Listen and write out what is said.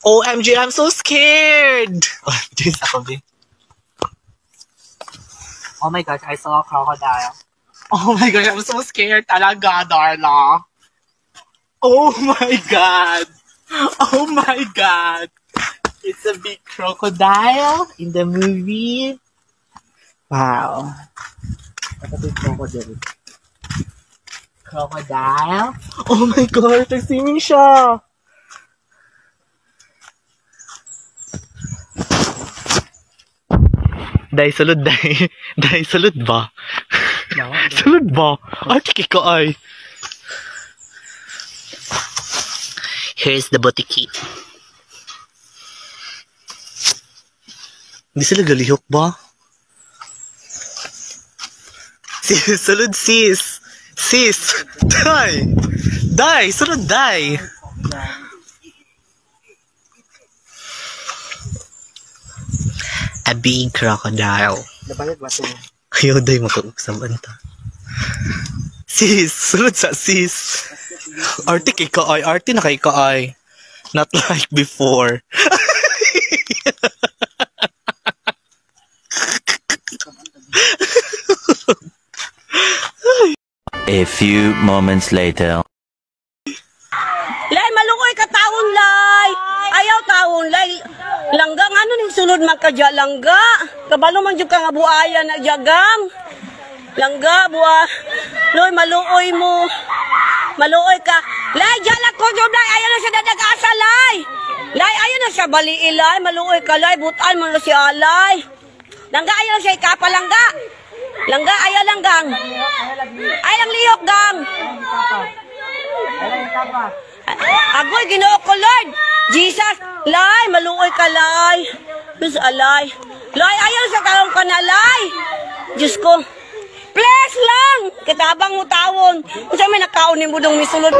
OMG, I'm so scared! OMG, ako, B. Oh my gosh, I saw a crocodile. Oh my gosh, I'm so scared talaga, Darla. Oh my God! Oh my God! It's a big crocodile in the movie. Wow. What a big crocodile. Crocodile? Oh my gosh, nag-swimming siya! Day, sulod, day. Day, sulod ba? Sulod ba? Ay, tiki ko ay. Here's the botiki. Hindi sila galihok ba? Sis, sulod sis. Sis, day. Day, sulod day. A big crocodile. Ayaw day makausap anta. Sis, sulod sa sis. Arte kay kaay, arte na kay kaay. Not like before. A few moments later. Lay, malukoy ka taon, lay. Ayaw taon, lay. Langgang, ano ning sulod makadya, langga? Kabalo man dyan ka nga buaya na jagang. Langga, Loy, maluoy mo. Maluoy ka. Lay, jalak ko dyan, lay. Ayaw na siya dadagasa, lay. Lay, ayaw na siya baliilay. Maluoy ka, lay. Butaan mo na si alay. Langga, ayaw na siya ikapa, langga. Langga, ayaw langgang. Ayaw lihok, gang. Agoy, ginoo ko, Lord. Jesus, lay, maluoy ka, lay. Diyos, alay. Lay, ayaw sa karong ka na, lay. Diyos ko. Please lang. Kitabang mo tawon. Kung saan may nakaunin mo dong misulod.